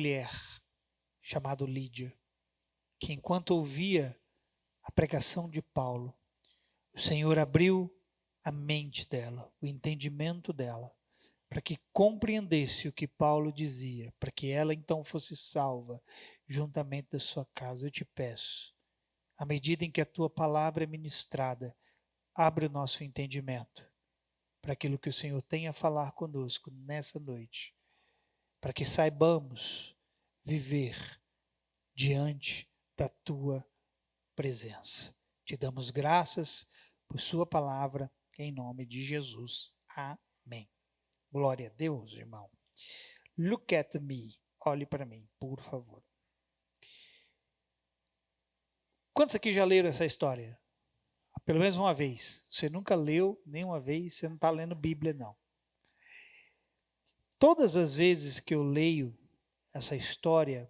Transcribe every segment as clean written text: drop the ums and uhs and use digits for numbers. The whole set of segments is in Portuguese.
mulher chamada Lídia, que enquanto ouvia a pregação de Paulo, o Senhor abriu a mente dela, o entendimento dela, para que compreendesse o que Paulo dizia, para que ela então fosse salva juntamente da sua casa. Eu te peço, à medida em que a tua palavra é ministrada, abre o nosso entendimento para aquilo que o Senhor tem a falar conosco nessa noite, para que saibamos viver diante da tua presença. Te damos graças por sua palavra, em nome de Jesus. Amém. Glória a Deus, irmão. Look at me. Olhe para mim, por favor. Quantos aqui já leram essa história? Pelo menos uma vez. Você nunca leu nenhuma vez, você não está lendo Bíblia, não. Todas as vezes que eu leio essa história,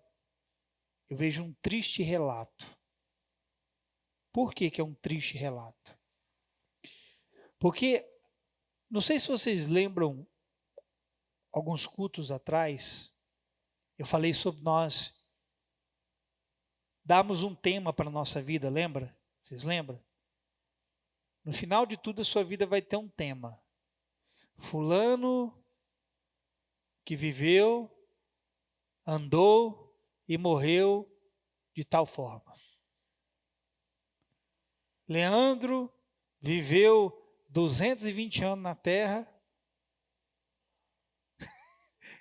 eu vejo um triste relato. Por que é um triste relato? Porque, não sei se vocês lembram, alguns cultos atrás, eu falei sobre nós darmos um tema para a nossa vida, lembra? Vocês lembram? No final de tudo, a sua vida vai ter um tema. Fulano que viveu, andou e morreu de tal forma. Leandro viveu 220 anos na terra.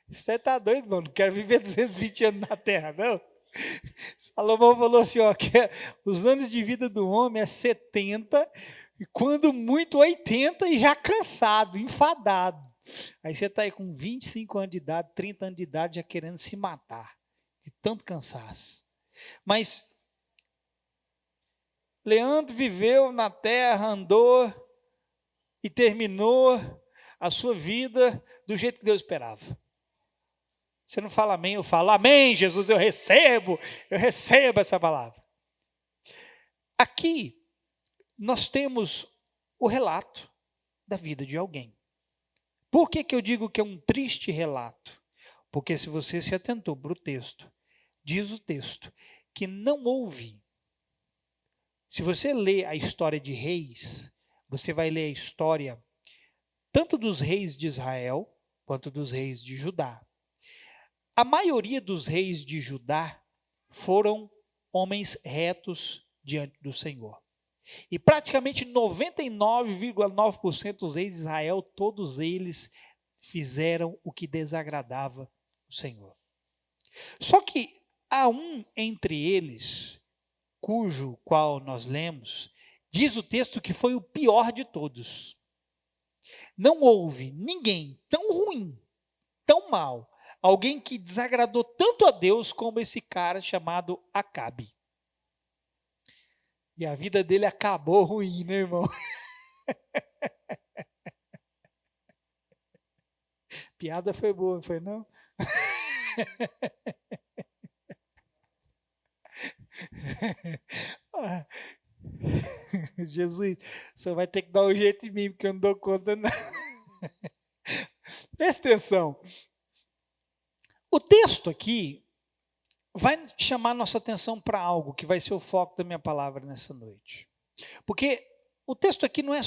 Você está doido, mano? Não quero viver 220 anos na terra, não. Salomão falou assim, ó, que os anos de vida do homem é 70, e quando muito 80 e já cansado, enfadado. Aí você está aí com 25 anos de idade, 30 anos de idade, já querendo se matar, de tanto cansaço. Mas Leandro viveu na terra, andou e terminou a sua vida do jeito que Deus esperava. Você não fala amém, eu falo amém, Jesus, eu recebo essa palavra. Aqui nós temos o relato da vida de alguém. Por que eu digo que é um triste relato? Porque se você se atentou para o texto, diz o texto que não houve. Se você lê a história de reis, você vai ler a história tanto dos reis de Israel, quanto dos reis de Judá. A maioria dos reis de Judá foram homens retos diante do Senhor. E praticamente 99,9% dos reis de Israel, todos eles fizeram o que desagradava o Senhor. Só que há um entre eles, cujo qual nós lemos, diz o texto que foi o pior de todos. Não houve ninguém tão ruim, tão mau, alguém que desagradou tanto a Deus como esse cara chamado Acabe. E a vida dele acabou ruim, né, irmão? Piada foi boa, não foi não? Jesus, você vai ter que dar um jeito em mim, porque eu não dou conta, não. Presta atenção. O texto aqui vai chamar nossa atenção para algo que vai ser o foco da minha palavra nessa noite. Porque o texto aqui não é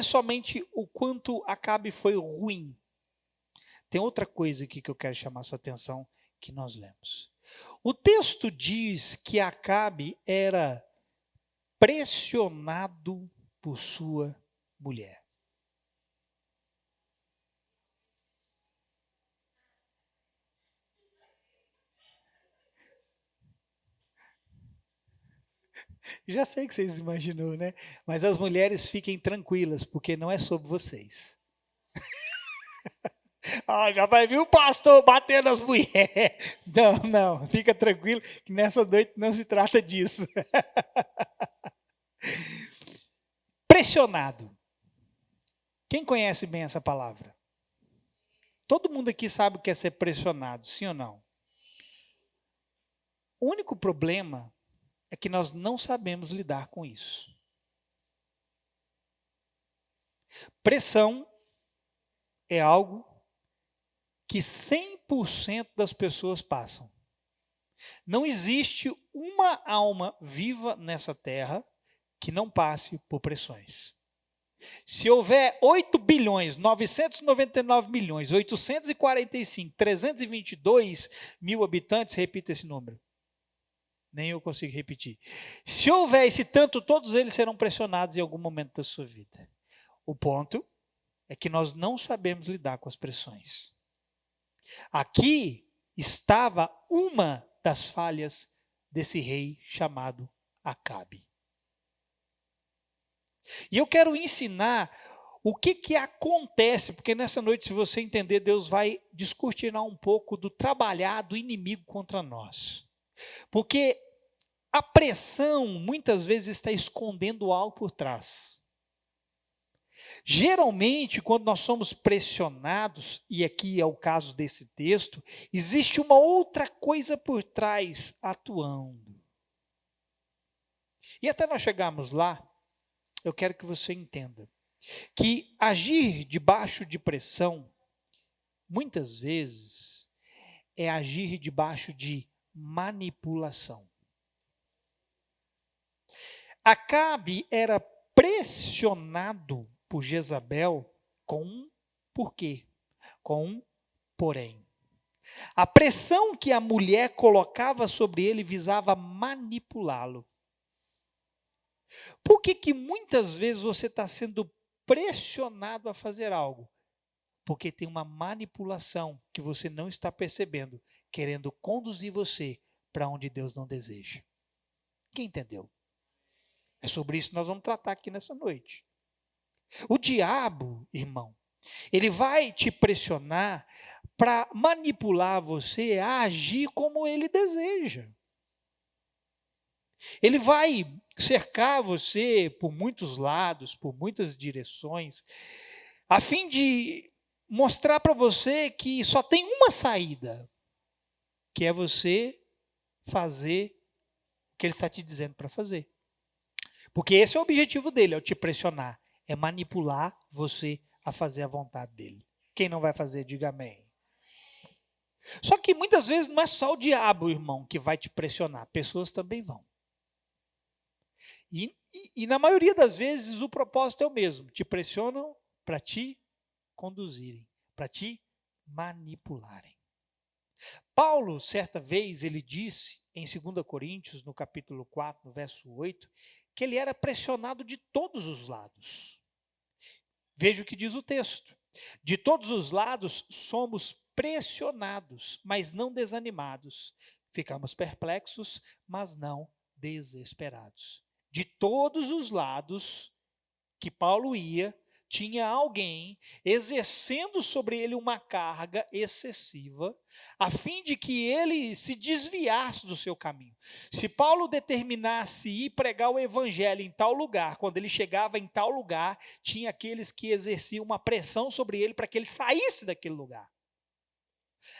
somente o quanto Acabe foi ruim. Tem outra coisa aqui que eu quero chamar sua atenção, que nós lemos. O texto diz que Acabe era pressionado por sua mulher. Já sei que vocês imaginou, né? Mas as mulheres fiquem tranquilas, porque não é sobre vocês. Já vai vir o pastor batendo nas mulheres. Não, fica tranquilo, que nessa noite não se trata disso. Pressionado. Quem conhece bem essa palavra? Todo mundo aqui sabe o que é ser pressionado, sim ou não? O único problema é que nós não sabemos lidar com isso. Pressão é algo que 100% das pessoas passam. Não existe uma alma viva nessa terra que não passe por pressões. Se houver 8 bilhões, 999 milhões, 845, 322 mil habitantes, repita esse número. Nem eu consigo repetir. Se houver esse tanto, todos eles serão pressionados em algum momento da sua vida. O ponto é que nós não sabemos lidar com as pressões. Aqui estava uma das falhas desse rei chamado Acabe. E eu quero ensinar o que acontece, porque nessa noite, se você entender, Deus vai descortinar um pouco do trabalhar do inimigo contra nós. Porque a pressão, muitas vezes, está escondendo algo por trás. Geralmente, quando nós somos pressionados, e aqui é o caso desse texto, existe uma outra coisa por trás atuando. E até nós chegarmos lá, eu quero que você entenda que agir debaixo de pressão, muitas vezes, é agir debaixo de manipulação. Acabe era pressionado por Jezabel com um porquê, com um porém. A pressão que a mulher colocava sobre ele visava manipulá-lo. Por que muitas vezes você está sendo pressionado a fazer algo? Porque tem uma manipulação que você não está percebendo, querendo conduzir você para onde Deus não deseja. Quem entendeu? É sobre isso que nós vamos tratar aqui nessa noite. O diabo, irmão, ele vai te pressionar para manipular você a agir como ele deseja. Ele vai cercar você por muitos lados, por muitas direções, a fim de mostrar para você que só tem uma saída, que é você fazer o que ele está te dizendo para fazer. Porque esse é o objetivo dele, é te pressionar, é manipular você a fazer a vontade dele. Quem não vai fazer, diga amém. Só que muitas vezes não é só o diabo, irmão, que vai te pressionar, pessoas também vão. E na maioria das vezes o propósito é o mesmo, te pressionam para te conduzirem, para te manipularem. Paulo, certa vez, ele disse em 2 Coríntios, no capítulo 4, no verso 8, que ele era pressionado de todos os lados. Veja o que diz o texto. De todos os lados somos pressionados, mas não desanimados. Ficamos perplexos, mas não desesperados. De todos os lados que Paulo ia, tinha alguém exercendo sobre ele uma carga excessiva, a fim de que ele se desviasse do seu caminho. Se Paulo determinasse ir pregar o evangelho em tal lugar, quando ele chegava em tal lugar, tinha aqueles que exerciam uma pressão sobre ele para que ele saísse daquele lugar.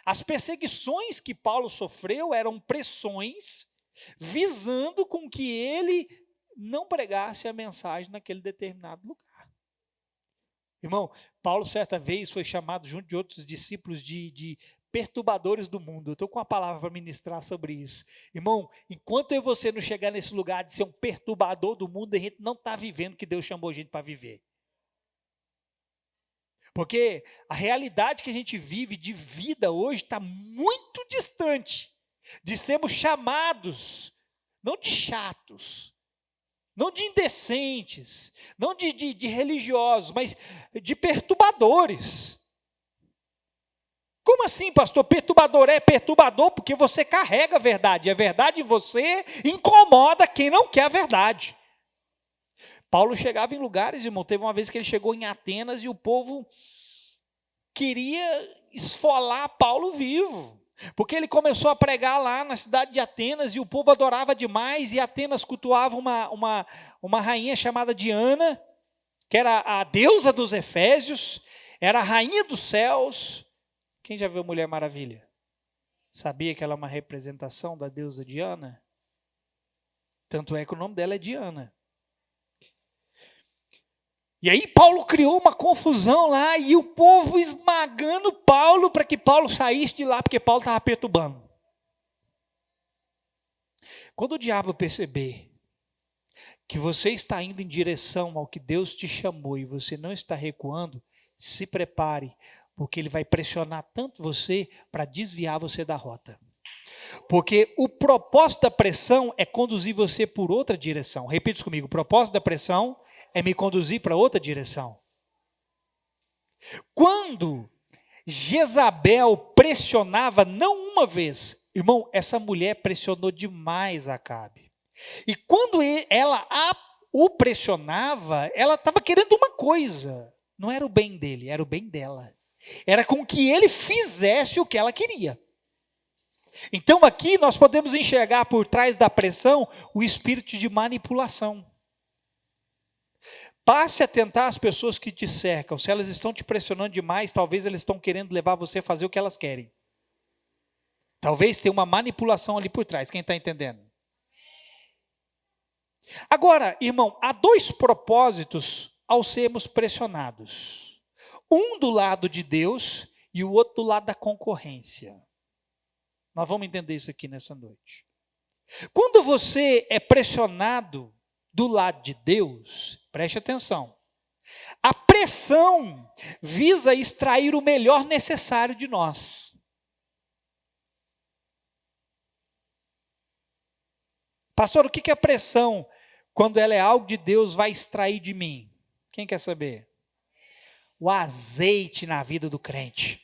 As perseguições que Paulo sofreu eram pressões visando com que ele não pregasse a mensagem naquele determinado lugar. Irmão, Paulo certa vez foi chamado junto de outros discípulos de perturbadores do mundo. Eu estou com uma palavra para ministrar sobre isso. Irmão, enquanto eu e você não chegar nesse lugar de ser um perturbador do mundo, a gente não está vivendo o que Deus chamou a gente para viver. Porque a realidade que a gente vive de vida hoje está muito distante de sermos chamados, não de chatos, não de indecentes, não de religiosos, mas de perturbadores. Como assim, pastor? Perturbador é perturbador porque você carrega a verdade. A verdade em você incomoda quem não quer a verdade. Paulo chegava em lugares, irmão, teve uma vez que ele chegou em Atenas e o povo queria esfolar Paulo vivo. Porque ele começou a pregar lá na cidade de Atenas e o povo adorava demais, e Atenas cultuava uma rainha chamada Diana, que era a deusa dos Efésios, era a rainha dos céus. Quem já viu Mulher Maravilha? Sabia que ela é uma representação da deusa Diana? Tanto é que o nome dela é Diana. E aí Paulo criou uma confusão lá, e o povo esmagando Paulo para que Paulo saísse de lá, porque Paulo estava perturbando. Quando o diabo perceber que você está indo em direção ao que Deus te chamou e você não está recuando, se prepare, porque ele vai pressionar tanto você para desviar você da rota. Porque o propósito da pressão é conduzir você por outra direção. Repita isso comigo: o propósito da pressão é me conduzir para outra direção. Quando Jezabel pressionava, não uma vez, irmão, essa mulher pressionou demais Acabe. E quando ela o pressionava, ela estava querendo uma coisa. Não era o bem dele, era o bem dela. Era com que ele fizesse o que ela queria. Então aqui nós podemos enxergar por trás da pressão o espírito de manipulação. Passe a tentar as pessoas que te cercam. Se elas estão te pressionando demais, talvez elas estão querendo levar você a fazer o que elas querem. Talvez tenha uma manipulação ali por trás. Quem está entendendo? Agora, irmão, há dois propósitos ao sermos pressionados. Um do lado de Deus e o outro do lado da concorrência. Nós vamos entender isso aqui nessa noite. Quando você é pressionado do lado de Deus, preste atenção. A pressão visa extrair o melhor necessário de nós. Pastor, o que é pressão? Quando ela é algo de Deus, vai extrair de mim. Quem quer saber? O azeite na vida do crente.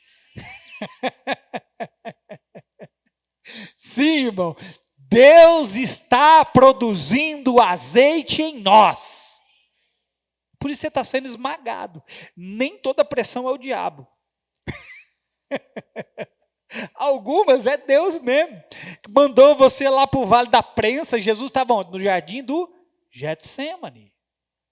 Sim, irmão. Deus está produzindo azeite em nós. Por isso você está sendo esmagado. Nem toda pressão é o diabo. Algumas é Deus mesmo. Que mandou você lá para o Vale da Prensa. Jesus estava no jardim do Getsêmani.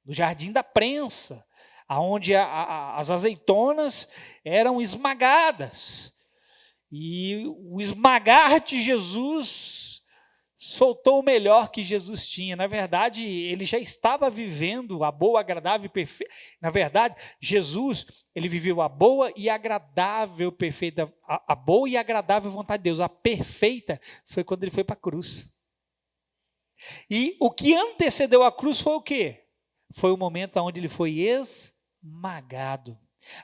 No jardim da prensa. Onde as azeitonas eram esmagadas. E o esmagar de Jesus soltou o melhor que Jesus tinha. Na verdade, ele já estava vivendo a boa, agradável e perfeita. Na verdade, Jesus, ele viveu a boa e agradável, perfeita, a boa e agradável vontade de Deus. A perfeita foi quando ele foi para a cruz. E o que antecedeu a cruz foi o quê? Foi o momento onde ele foi esmagado,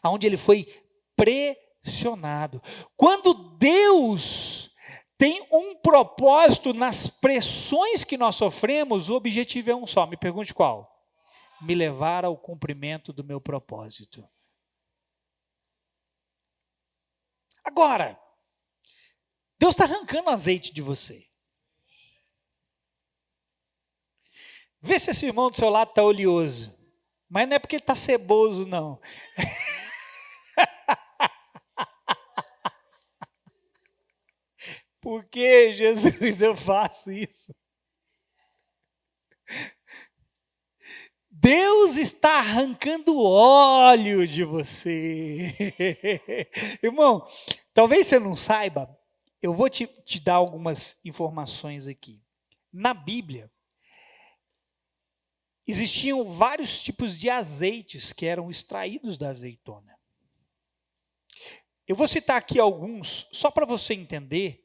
onde ele foi pressionado. Quando Deus tem um propósito nas pressões que nós sofremos, o objetivo é um só. Me pergunte qual? Me levar ao cumprimento do meu propósito. Agora, Deus está arrancando azeite de você. Vê se esse irmão do seu lado está oleoso. Mas não é porque ele está ceboso, não. Por que, Jesus, eu faço isso? Deus está arrancando óleo de você. Irmão, talvez você não saiba, eu vou te dar algumas informações aqui. Na Bíblia, existiam vários tipos de azeites que eram extraídos da azeitona. Eu vou citar aqui alguns, só para você entender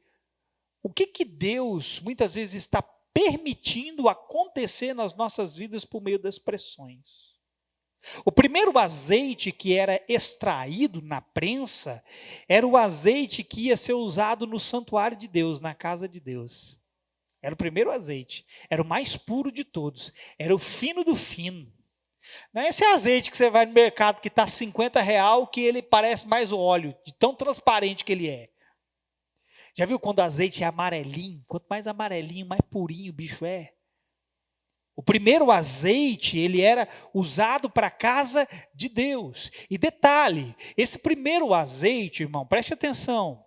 o que Deus muitas vezes está permitindo acontecer nas nossas vidas por meio das pressões. O primeiro azeite que era extraído na prensa era o azeite que ia ser usado no santuário de Deus, na casa de Deus. Era o primeiro azeite, era o mais puro de todos, era o fino do fino. Não é esse azeite que você vai no mercado que está R$50, que ele parece mais óleo, de tão transparente que ele é. Já viu quando o azeite é amarelinho? Quanto mais amarelinho, mais purinho o bicho é. O primeiro azeite, ele era usado para a casa de Deus. E detalhe, esse primeiro azeite, irmão, preste atenção,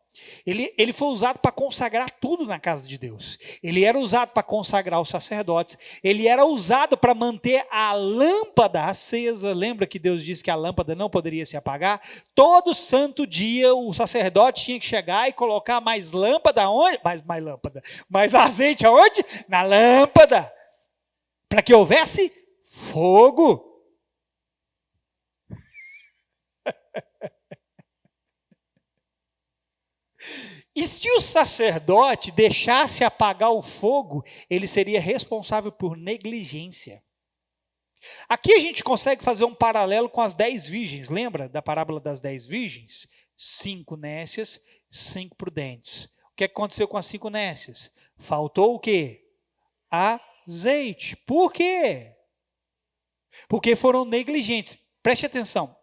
ele foi usado para consagrar tudo na casa de Deus. Ele era usado para consagrar os sacerdotes. Ele era usado para manter a lâmpada acesa. Lembra que Deus disse que a lâmpada não poderia se apagar? Todo santo dia o sacerdote tinha que chegar e colocar mais lâmpada onde? Mais lâmpada. Mais azeite aonde? Na lâmpada. Para que houvesse fogo. E se o sacerdote deixasse apagar o fogo, ele seria responsável por negligência. Aqui a gente consegue fazer um paralelo com as 10 virgens. Lembra da parábola das 10 virgens? 5 nécias, 5 prudentes. O que aconteceu com as 5 nécias? Faltou o quê? Azeite. Por quê? Porque foram negligentes. Preste atenção.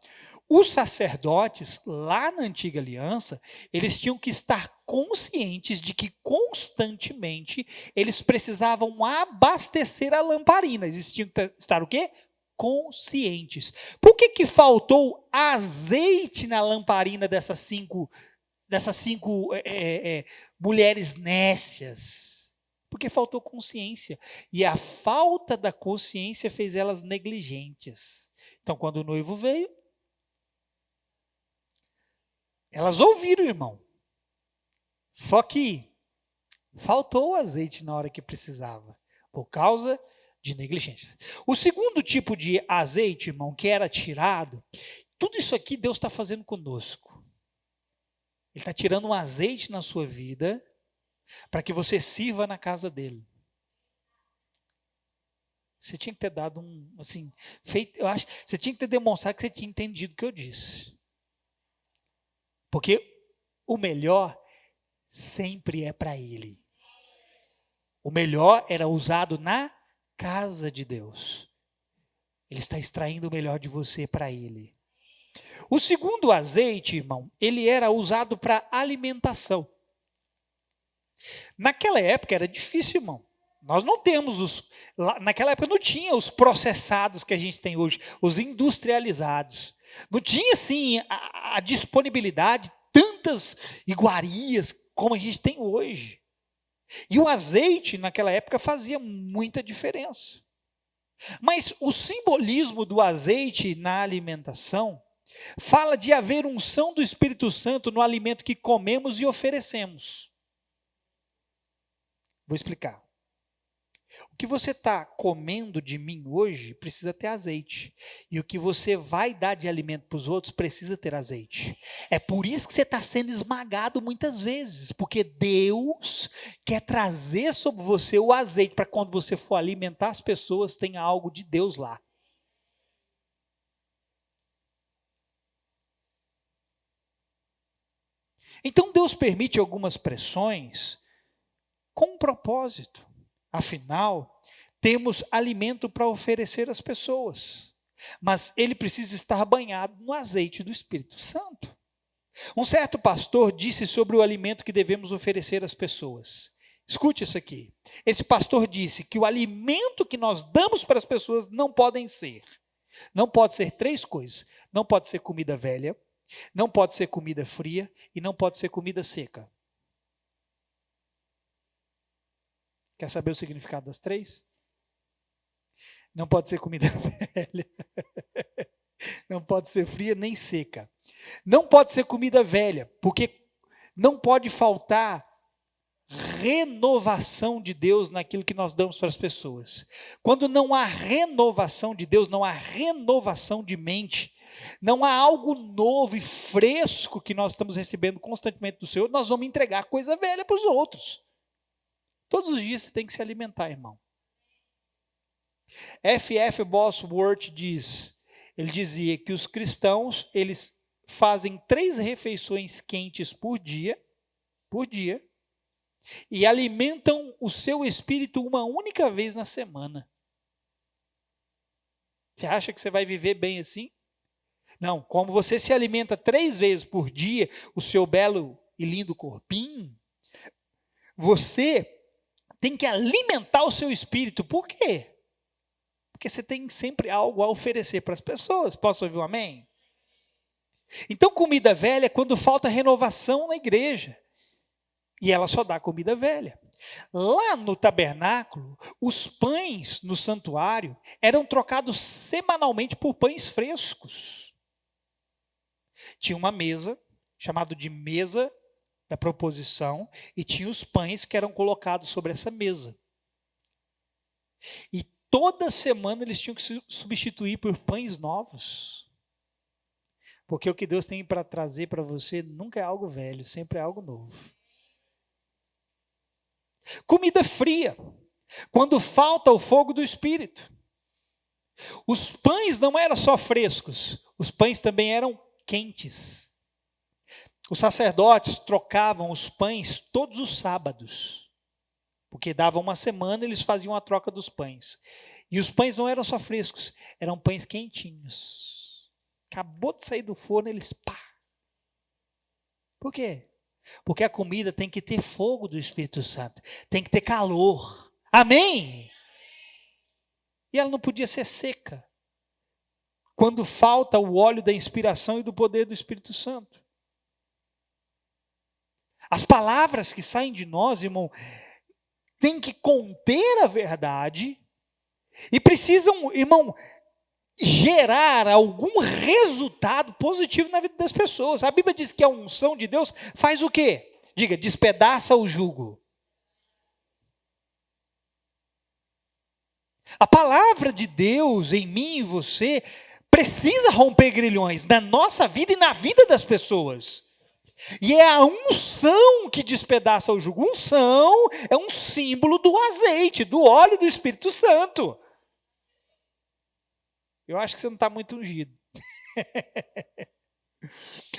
Os sacerdotes, lá na antiga aliança, eles tinham que estar conscientes de que constantemente eles precisavam abastecer a lamparina. Eles tinham que estar o quê? Conscientes. Por que faltou azeite na lamparina dessas cinco mulheres nécias? Porque faltou consciência. E a falta da consciência fez elas negligentes. Então, quando o noivo veio, elas ouviram, irmão. Só que faltou o azeite na hora que precisava, por causa de negligência. O segundo tipo de azeite, irmão, que era tirado, tudo isso aqui Deus está fazendo conosco. Ele está tirando um azeite na sua vida para que você sirva na casa dele. Você tinha que ter dado eu acho, você tinha que ter demonstrado que você tinha entendido o que eu disse. Porque o melhor sempre é para ele. O melhor era usado na casa de Deus. Ele está extraindo o melhor de você para ele. O segundo azeite, irmão, ele era usado para alimentação. Naquela época era difícil, irmão. Nós não temos naquela época não tinha os processados que a gente tem hoje, os industrializados. Não tinha, assim, a disponibilidade, tantas iguarias como a gente tem hoje. E o azeite, naquela época, fazia muita diferença. Mas o simbolismo do azeite na alimentação fala de haver unção do Espírito Santo no alimento que comemos e oferecemos. Vou explicar. O que você está comendo de mim hoje precisa ter azeite. E o que você vai dar de alimento para os outros precisa ter azeite. É por isso que você está sendo esmagado muitas vezes. Porque Deus quer trazer sobre você o azeite para quando você for alimentar as pessoas, tenha algo de Deus lá. Então Deus permite algumas pressões com um propósito. Afinal, temos alimento para oferecer às pessoas, mas ele precisa estar banhado no azeite do Espírito Santo. Um certo pastor disse sobre o alimento que devemos oferecer às pessoas. Escute isso aqui. Esse pastor disse que o alimento que nós damos para as pessoas não pode ser 3 coisas. Não pode ser comida velha, não pode ser comida fria e não pode ser comida seca. Quer saber o significado das 3? Não pode ser comida velha, não pode ser fria nem seca. Não pode ser comida velha, porque não pode faltar renovação de Deus naquilo que nós damos para as pessoas. Quando não há renovação de Deus, não há renovação de mente, não há algo novo e fresco que nós estamos recebendo constantemente do Senhor, nós vamos entregar coisa velha para os outros. Todos os dias você tem que se alimentar, irmão. F.F. Bosworth ele dizia que os cristãos, eles fazem 3 refeições quentes por dia, e alimentam o seu espírito uma única vez na semana. Você acha que você vai viver bem assim? Não, como você se alimenta 3 vezes por dia, o seu belo e lindo corpinho, você tem que alimentar o seu espírito. Por quê? Porque você tem sempre algo a oferecer para as pessoas. Posso ouvir um amém? Então, comida velha é quando falta renovação na igreja. E ela só dá comida velha. Lá no tabernáculo, os pães no santuário eram trocados semanalmente por pães frescos. Tinha uma mesa, chamada de mesa da proposição, e tinha os pães que eram colocados sobre essa mesa. E toda semana eles tinham que se substituir por pães novos. Porque o que Deus tem para trazer para você nunca é algo velho, sempre é algo novo. Comida fria, quando falta o fogo do Espírito. Os pães não eram só frescos, os pães também eram quentes. Os sacerdotes trocavam os pães todos os sábados, porque dava uma semana, eles faziam a troca dos pães. E os pães não eram só frescos, eram pães quentinhos. Acabou de sair do forno, eles pá. Por quê? Porque a comida tem que ter fogo do Espírito Santo, tem que ter calor. Amém? E ela não podia ser seca, quando falta o óleo da inspiração e do poder do Espírito Santo. As palavras que saem de nós, irmão, têm que conter a verdade e precisam, irmão, gerar algum resultado positivo na vida das pessoas. A Bíblia diz que a unção de Deus faz o quê? Diga, despedaça o jugo. A palavra de Deus em mim e você precisa romper grilhões na nossa vida e na vida das pessoas. E é a unção que despedaça o jugo. Unção é um símbolo do azeite, do óleo do Espírito Santo. Eu acho que você não está muito ungido.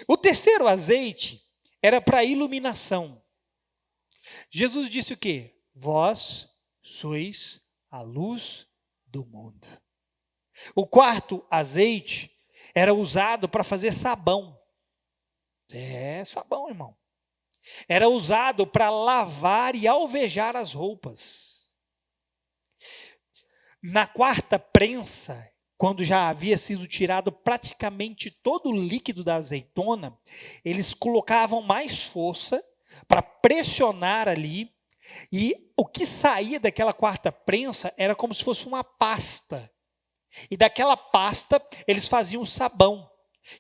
O terceiro azeite era para iluminação. Jesus disse o quê? Vós sois a luz do mundo. O quarto azeite era usado para fazer sabão. Sabão, irmão. Era usado para lavar e alvejar as roupas. Na quarta prensa, quando já havia sido tirado praticamente todo o líquido da azeitona, eles colocavam mais força para pressionar ali, e o que saía daquela quarta prensa era como se fosse uma pasta. E daquela pasta eles faziam o sabão,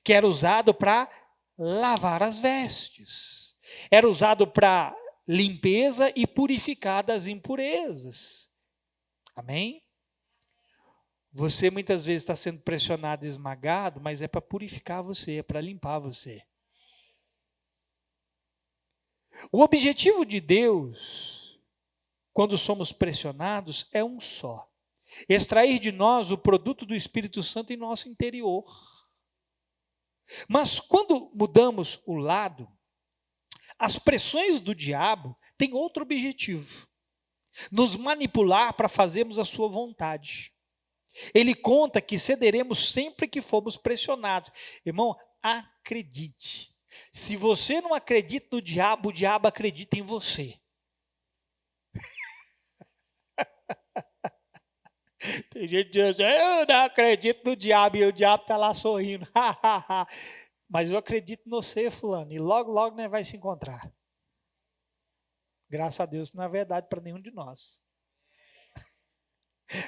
que era usado para lavar as vestes. Era usado para limpeza e purificar das impurezas. Amém? Você muitas vezes está sendo pressionado e esmagado, mas é para purificar você, é para limpar você. O objetivo de Deus, quando somos pressionados, é um só: extrair de nós o produto do Espírito Santo em nosso interior. Mas quando mudamos o lado, as pressões do diabo têm outro objetivo: nos manipular para fazermos a sua vontade. Ele conta que cederemos sempre que formos pressionados. Irmão, acredite. Se você não acredita no diabo, o diabo acredita em você. Tem gente que diz assim, eu não acredito no diabo, e o diabo está lá sorrindo. Mas eu acredito no você, fulano, e logo, logo nós vai se encontrar. Graças a Deus não é verdade para nenhum de nós.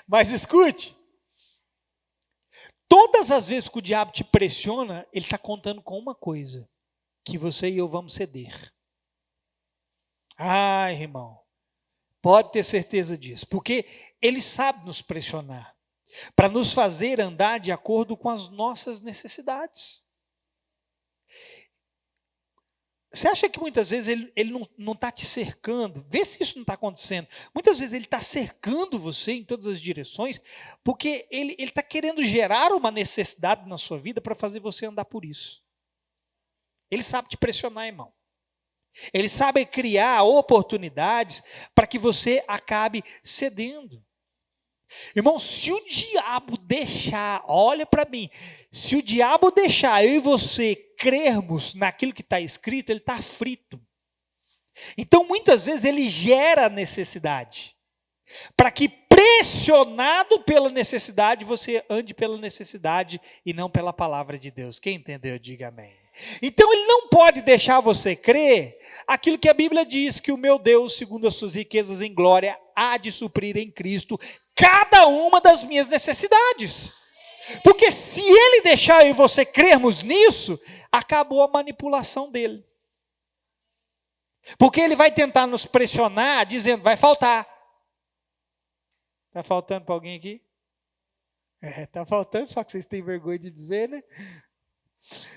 Mas escute, todas as vezes que o diabo te pressiona, ele está contando com uma coisa: que você e eu vamos ceder. Ai, irmão, pode ter certeza disso, porque ele sabe nos pressionar, para nos fazer andar de acordo com as nossas necessidades. Você acha que muitas vezes ele não está te cercando? Vê se isso não está acontecendo. Muitas vezes ele está cercando você em todas as direções, porque ele está querendo gerar uma necessidade na sua vida para fazer você andar por isso. Ele sabe te pressionar, irmão. Ele sabe criar oportunidades para que você acabe cedendo. Irmão, se o diabo deixar, olha para mim, se o diabo deixar eu e você crermos naquilo que está escrito, ele está frito. Então, muitas vezes, ele gera necessidade, para que, pressionado pela necessidade, você ande pela necessidade e não pela palavra de Deus. Quem entendeu, diga amém. Então, ele não pode deixar você crer aquilo que a Bíblia diz, que o meu Deus, segundo as suas riquezas em glória, há de suprir em Cristo cada uma das minhas necessidades. Porque se ele deixar eu e você crermos nisso, acabou a manipulação dele. Porque ele vai tentar nos pressionar, dizendo, vai faltar. Está faltando para alguém aqui? Está faltando, só que vocês têm vergonha de dizer, né?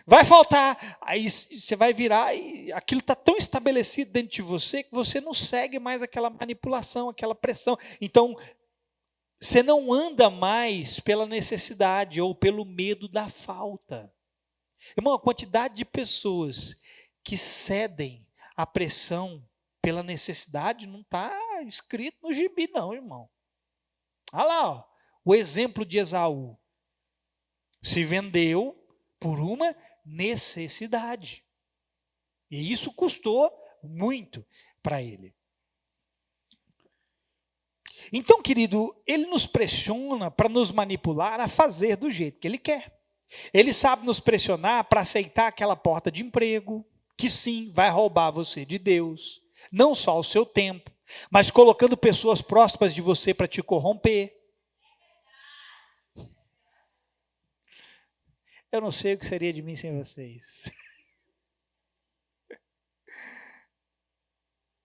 Vai faltar. Aí você vai virar e aquilo está tão estabelecido dentro de você que você não segue mais aquela manipulação, aquela pressão. Então, você não anda mais pela necessidade ou pelo medo da falta. Irmão, a quantidade de pessoas que cedem à pressão pela necessidade não está escrito no gibi, não, irmão. Olha lá, ó, o exemplo de Esaú. Se vendeu por uma necessidade. E isso custou muito para ele. Então, querido, ele nos pressiona para nos manipular a fazer do jeito que ele quer. Ele sabe nos pressionar para aceitar aquela porta de emprego, que sim, vai roubar você de Deus, não só o seu tempo, mas colocando pessoas próximas de você para te corromper. Eu não sei o que seria de mim sem vocês.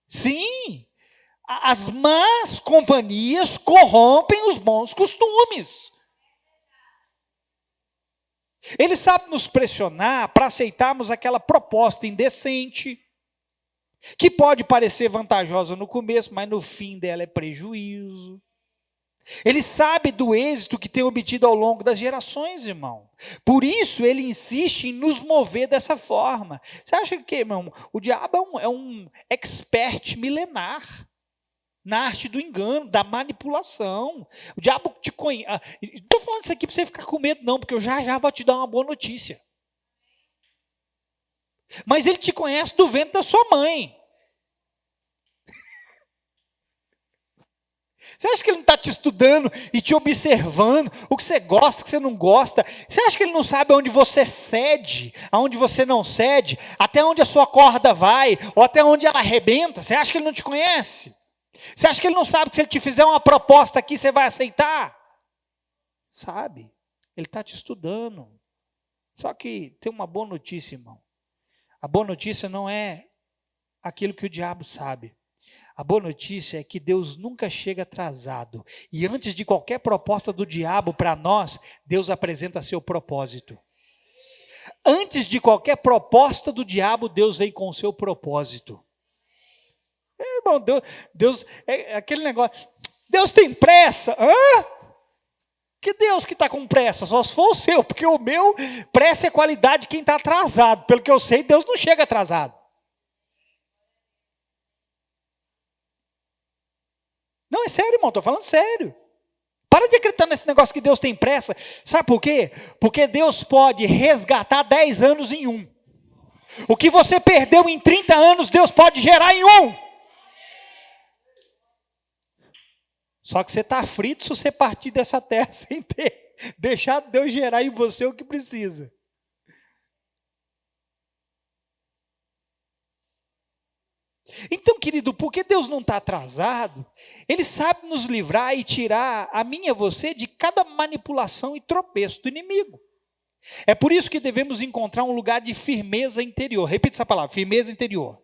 Sim, as más companhias corrompem os bons costumes. Ele sabe nos pressionar para aceitarmos aquela proposta indecente, que pode parecer vantajosa no começo, mas no fim dela é prejuízo. Ele sabe do êxito que tem obtido ao longo das gerações, irmão. Por isso ele insiste em nos mover dessa forma. Você acha que, irmão, o diabo é um expert milenar na arte do engano, da manipulação. O diabo te conhece. Não estou falando isso aqui para você ficar com medo, não, porque eu já vou te dar uma boa notícia. Mas ele te conhece do ventre da sua mãe. Você acha que ele não está te estudando e te observando, o que você gosta, o que você não gosta? Você acha que ele não sabe aonde você cede, aonde você não cede, até onde a sua corda vai, ou até onde ela arrebenta? Você acha que ele não te conhece? Você acha que ele não sabe que se ele te fizer uma proposta aqui, você vai aceitar? Sabe, ele está te estudando. Só que tem uma boa notícia, irmão. A boa notícia não é aquilo que o diabo sabe. A boa notícia é que Deus nunca chega atrasado. E antes de qualquer proposta do diabo para nós, Deus apresenta seu propósito. Antes de qualquer proposta do diabo, Deus vem com o seu propósito. Irmão, Deus é aquele negócio. Deus tem pressa? Hã? Que Deus que está com pressa? Só se for o seu, porque o meu, pressa é qualidade de quem está atrasado. Pelo que eu sei, Deus não chega atrasado. Não, é sério, irmão, estou falando sério. Para de acreditar nesse negócio que Deus tem pressa. Sabe por quê? Porque Deus pode resgatar 10 anos em um. O que você perdeu em 30 anos, Deus pode gerar em um. Só que você está frito se você partir dessa terra sem deixar Deus gerar em você o que precisa. Então, querido, porque Deus não está atrasado, Ele sabe nos livrar e tirar a mim e a você de cada manipulação e tropeço do inimigo. É por isso que devemos encontrar um lugar de firmeza interior. Repita essa palavra, firmeza interior.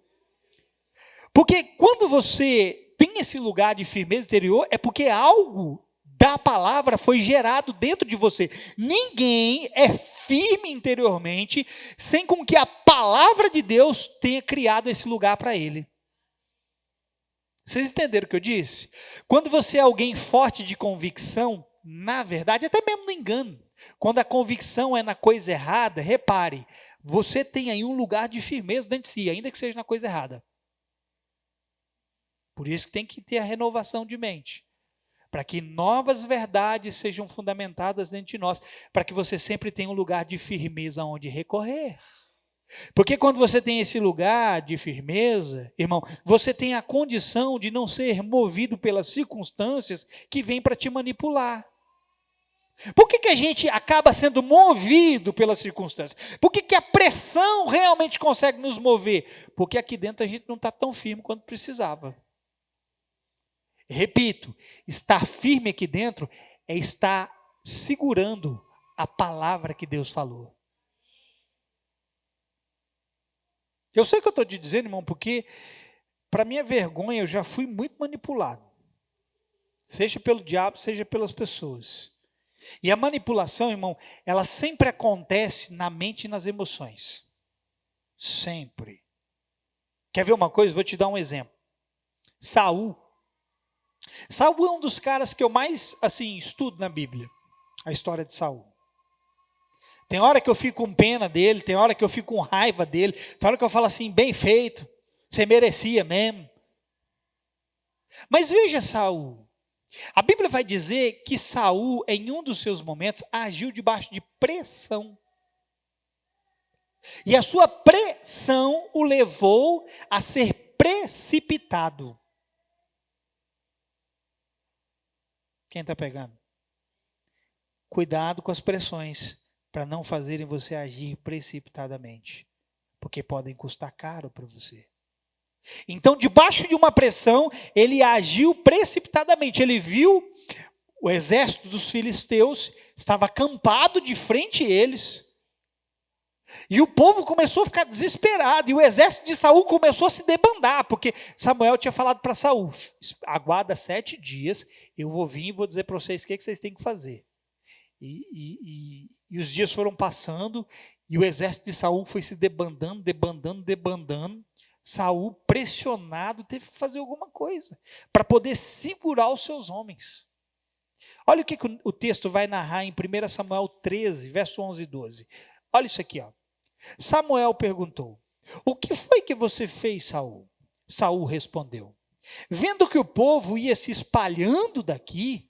Porque quando você tem esse lugar de firmeza interior, é porque algo da palavra foi gerado dentro de você. Ninguém é firme interiormente sem com que a palavra de Deus tenha criado esse lugar para ele. Vocês entenderam o que eu disse? Quando você é alguém forte de convicção, na verdade, até mesmo no engano, quando a convicção é na coisa errada, repare, você tem aí um lugar de firmeza dentro de si, ainda que seja na coisa errada. Por isso que tem que ter a renovação de mente, para que novas verdades sejam fundamentadas dentro de nós, para que você sempre tenha um lugar de firmeza onde recorrer. Porque quando você tem esse lugar de firmeza, irmão, você tem a condição de não ser movido pelas circunstâncias que vêm para te manipular. Por que a gente acaba sendo movido pelas circunstâncias? Por que a pressão realmente consegue nos mover? Porque aqui dentro a gente não está tão firme quanto precisava. Repito, estar firme aqui dentro é estar segurando a palavra que Deus falou. Eu sei o que eu estou te dizendo, irmão, porque para minha vergonha eu já fui muito manipulado. Seja pelo diabo, seja pelas pessoas. E a manipulação, irmão, ela sempre acontece na mente e nas emoções. Sempre. Quer ver uma coisa? Vou te dar um exemplo. Saul. Saul é um dos caras que eu mais, assim, estudo na Bíblia. A história de Saul. Tem hora que eu fico com pena dele, tem hora que eu fico com raiva dele, tem hora que eu falo assim, bem feito, você merecia mesmo. Mas veja Saul. A Bíblia vai dizer que Saul, em um dos seus momentos, agiu debaixo de pressão. E a sua pressão o levou a ser precipitado. Quem está pegando? Cuidado com as pressões, para não fazerem você agir precipitadamente, porque podem custar caro para você. Então, debaixo de uma pressão, ele agiu precipitadamente. Ele viu o exército dos filisteus, estava acampado de frente a eles, e o povo começou a ficar desesperado, e o exército de Saul começou a se debandar, porque Samuel tinha falado para Saul, aguarda 7 dias, eu vou vir e vou dizer para vocês o que vocês têm que fazer. E os dias foram passando, e o exército de Saul foi se debandando. Saul, pressionado, teve que fazer alguma coisa para poder segurar os seus homens. Olha o que o texto vai narrar em 1 Samuel 13, verso 11 e 12. Olha isso aqui, ó. Samuel perguntou: o que foi que você fez, Saul? Saul respondeu: vendo que o povo ia se espalhando daqui,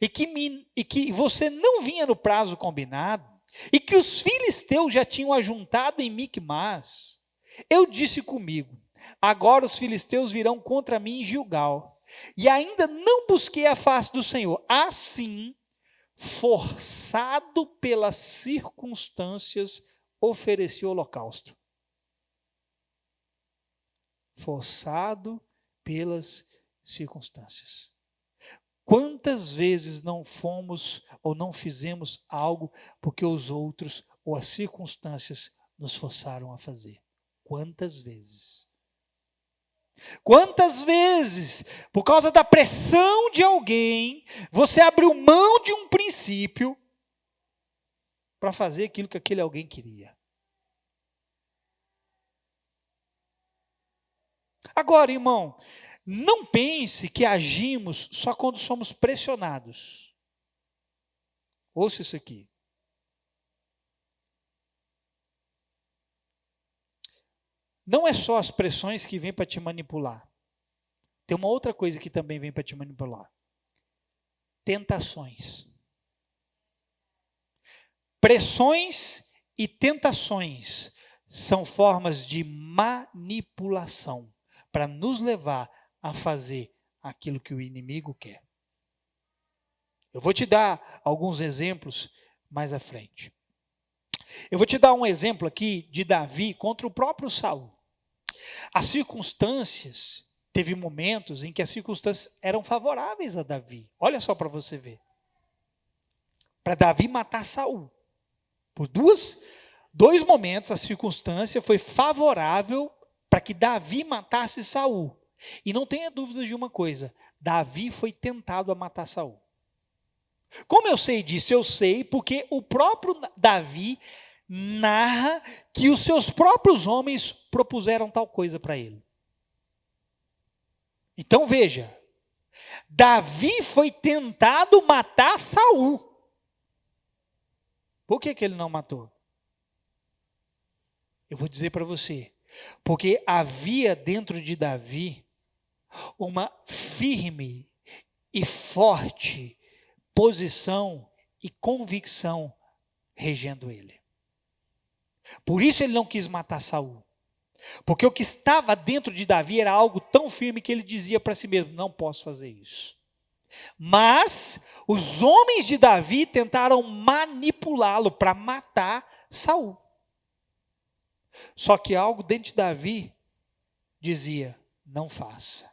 e que você não vinha no prazo combinado, e que os filisteus já tinham ajuntado em Micmas, eu disse comigo: agora os filisteus virão contra mim em Gilgal, e ainda não busquei a face do Senhor. Assim, forçado pelas circunstâncias, ofereci o holocausto. Forçado pelas circunstâncias. Quantas vezes não fomos ou não fizemos algo porque os outros ou as circunstâncias nos forçaram a fazer? Quantas vezes? Quantas vezes, por causa da pressão de alguém, você abriu mão de um princípio para fazer aquilo que aquele alguém queria? Agora, irmão, não pense que agimos só quando somos pressionados. Ouça isso aqui. Não é só as pressões que vêm para te manipular. Tem uma outra coisa que também vem para te manipular. Tentações. Pressões e tentações são formas de manipulação para nos levar a fazer aquilo que o inimigo quer. Eu vou te dar alguns exemplos mais à frente. Eu vou te dar um exemplo aqui de Davi contra o próprio Saul. As circunstâncias, teve momentos em que as circunstâncias eram favoráveis a Davi. Olha só para você ver. Para Davi matar Saul. Por dois momentos a circunstância foi favorável para que Davi matasse Saul. E não tenha dúvida de uma coisa, Davi foi tentado a matar Saul. Como eu sei disso? Eu sei porque o próprio Davi narra que os seus próprios homens propuseram tal coisa para ele. Então veja, Davi foi tentado matar Saul. Por que ele não matou? Eu vou dizer para você, porque havia dentro de Davi uma firme e forte posição e convicção regendo ele. Por isso ele não quis matar Saul. Porque o que estava dentro de Davi era algo tão firme que ele dizia para si mesmo: não posso fazer isso. Mas os homens de Davi tentaram manipulá-lo para matar Saul. Só que algo dentro de Davi dizia: não faça,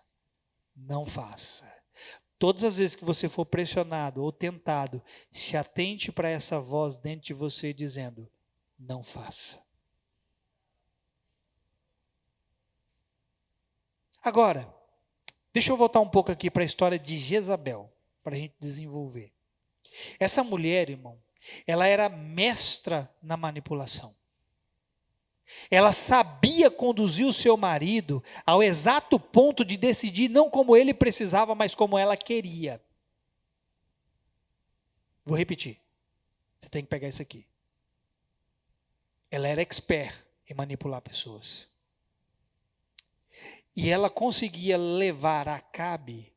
não faça. Todas as vezes que você for pressionado ou tentado, se atente para essa voz dentro de você dizendo: não faça. Agora, deixa eu voltar um pouco aqui para a história de Jezabel, para a gente desenvolver. Essa mulher, irmão, ela era mestra na manipulação. Ela sabia conduzir o seu marido ao exato ponto de decidir não como ele precisava, mas como ela queria. Vou repetir. Você tem que pegar isso aqui. Ela era expert em manipular pessoas. E ela conseguia levar Acabe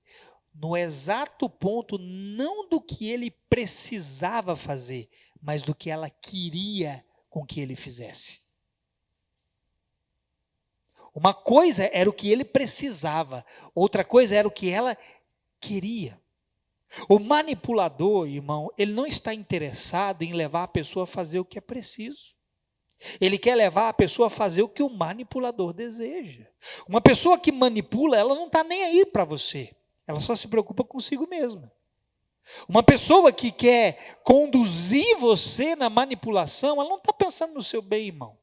no exato ponto, não do que ele precisava fazer, mas do que ela queria com que ele fizesse. Uma coisa era o que ele precisava, outra coisa era o que ela queria. O manipulador, irmão, ele não está interessado em levar a pessoa a fazer o que é preciso. Ele quer levar a pessoa a fazer o que o manipulador deseja. Uma pessoa que manipula, ela não está nem aí para você. Ela só se preocupa consigo mesma. Uma pessoa que quer conduzir você na manipulação, ela não está pensando no seu bem, irmão.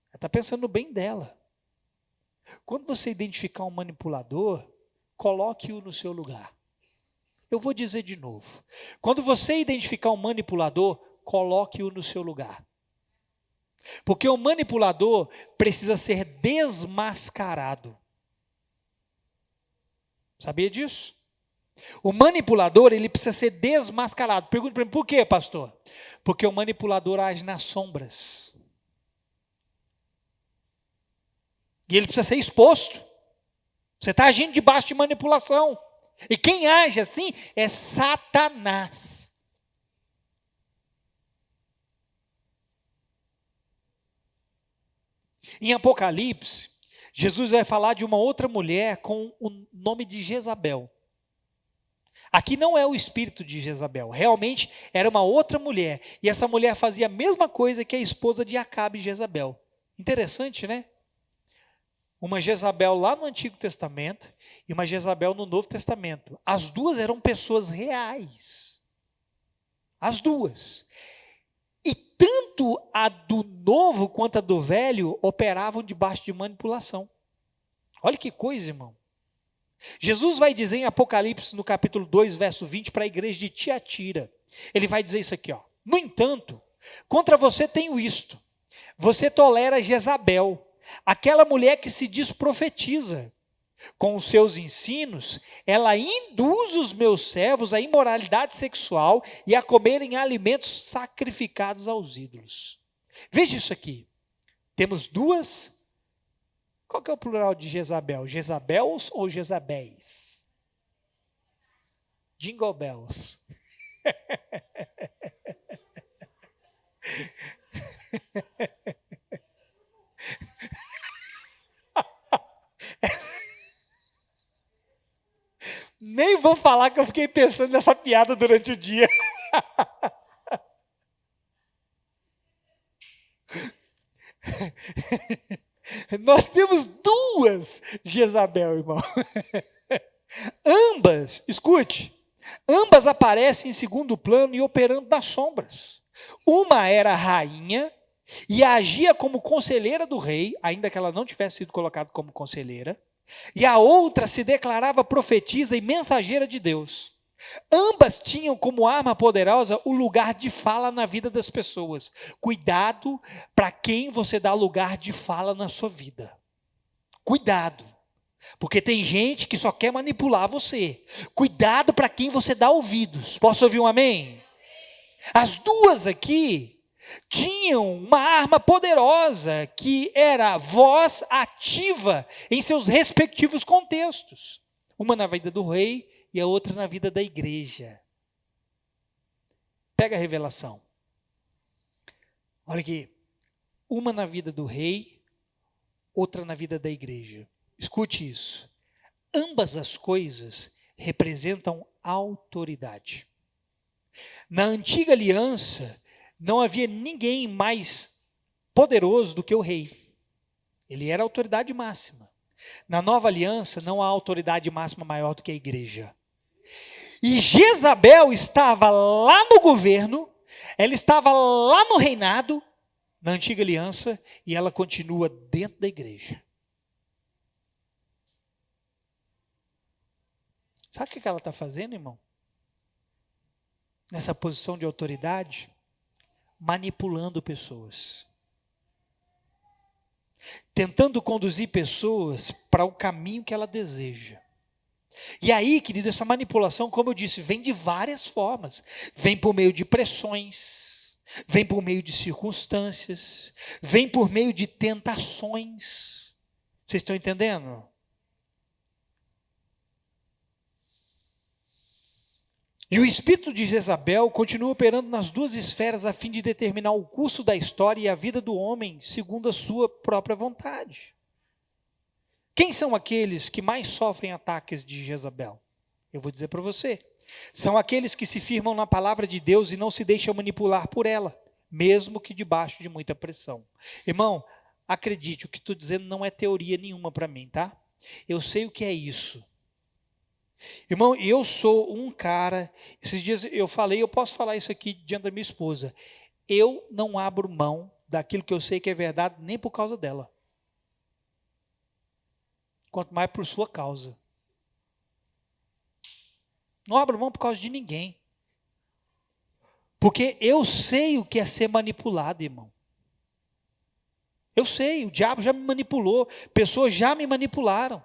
Ela está pensando no bem dela. Quando você identificar um manipulador, coloque-o no seu lugar. Eu vou dizer de novo. Quando você identificar um manipulador, coloque-o no seu lugar. Porque o manipulador precisa ser desmascarado. Sabia disso? O manipulador, ele precisa ser desmascarado. Pergunta para mim, por quê, pastor? Porque o manipulador age nas sombras. E ele precisa ser exposto. Você está agindo debaixo de manipulação. E quem age assim é Satanás. Em Apocalipse, Jesus vai falar de uma outra mulher com o nome de Jezabel. Aqui não é o espírito de Jezabel, realmente era uma outra mulher. E essa mulher fazia a mesma coisa que a esposa de Acabe, Jezabel. Interessante, né? Uma Jezabel lá no Antigo Testamento e uma Jezabel no Novo Testamento. As duas eram pessoas reais. As duas. E tanto a do novo quanto a do velho operavam debaixo de manipulação. Olha que coisa, irmão. Jesus vai dizer em Apocalipse, no capítulo 2, verso 20, para a igreja de Tiatira. Ele vai dizer isso aqui, ó. No entanto, contra você tenho isto. Você tolera Jezabel, aquela mulher que se diz profetiza. Com os seus ensinos, ela induz os meus servos à imoralidade sexual e a comerem alimentos sacrificados aos ídolos. Veja isso aqui. Temos duas. Qual que é o plural de Jezabel? Jezabels ou Jezabéis? Jingle bells. Nem vou falar que eu fiquei pensando nessa piada durante o dia. Nós temos duas Jezabel, irmão. Ambas, escute, ambas aparecem em segundo plano e operando nas sombras. Uma era rainha e agia como conselheira do rei, ainda que ela não tivesse sido colocada como conselheira. E a outra se declarava profetisa e mensageira de Deus. Ambas tinham como arma poderosa o lugar de fala na vida das pessoas. Cuidado para quem você dá lugar de fala na sua vida. Cuidado, porque tem gente que só quer manipular você. Cuidado para quem você dá ouvidos. Posso ouvir um amém? As duas aqui tinham uma arma poderosa que era voz ativa em seus respectivos contextos. Uma na vida do rei e a outra na vida da igreja. Pega a revelação. Olha aqui. Uma na vida do rei, outra na vida da igreja. Escute isso. Ambas as coisas representam autoridade. Na antiga aliança, não havia ninguém mais poderoso do que o rei. Ele era a autoridade máxima. Na nova aliança, não há autoridade máxima maior do que a igreja. E Jezabel estava lá no governo, ela estava lá no reinado, na antiga aliança, e ela continua dentro da igreja. Sabe o que ela está fazendo, irmão? nessa posição de autoridade, manipulando pessoas, tentando conduzir pessoas para o caminho que ela deseja. E aí, querido, essa manipulação, como eu disse, vem de várias formas. Vem por meio de pressões, vem por meio de circunstâncias, vem por meio de tentações. Vocês estão entendendo? E o espírito de Jezabel continua operando nas duas esferas a fim de determinar o curso da história e a vida do homem segundo a sua própria vontade. Quem são aqueles que mais sofrem ataques de Jezabel? Eu vou dizer para você. São aqueles que se firmam na palavra de Deus e não se deixam manipular por ela, mesmo que debaixo de muita pressão. Irmão, acredite, o que estou dizendo não é teoria nenhuma para mim, tá? Eu sei o que é isso. Irmão, eu sou um cara, esses dias eu falei, eu posso falar isso aqui diante da minha esposa. Eu não abro mão daquilo que eu sei que é verdade, nem por causa dela. Quanto mais por sua causa. Não abro mão por causa de ninguém. Porque eu sei o que é ser manipulado, irmão. Eu sei, o diabo já me manipulou, pessoas já me manipularam.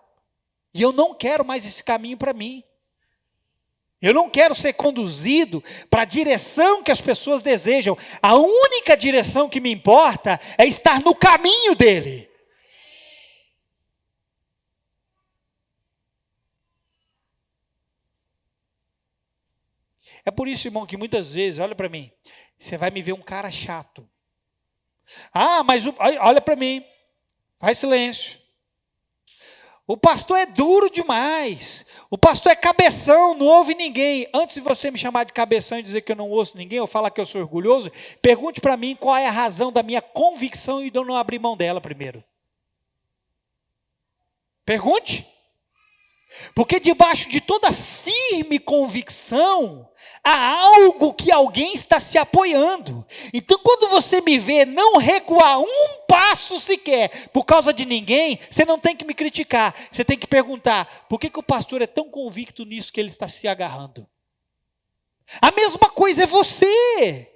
E eu não quero mais esse caminho para mim. Eu não quero ser conduzido para a direção que as pessoas desejam. A única direção que me importa é estar no caminho dele. É por isso, irmão, que muitas vezes, olha para mim, você vai me ver um cara chato. Ah, mas olha para mim, faz silêncio. O pastor é duro demais. O pastor é cabeção, não ouve ninguém. Antes de você me chamar de cabeção e dizer que eu não ouço ninguém, ou falar que eu sou orgulhoso, pergunte para mim qual é a razão da minha convicção e de eu não abrir mão dela primeiro. Pergunte. Porque debaixo de toda firme convicção, há algo que alguém está se apoiando. Então, quando você me vê não recuar um passo sequer por causa de ninguém, você não tem que me criticar. Você tem que perguntar, por que o pastor é tão convicto nisso que ele está se agarrando? A mesma coisa é você.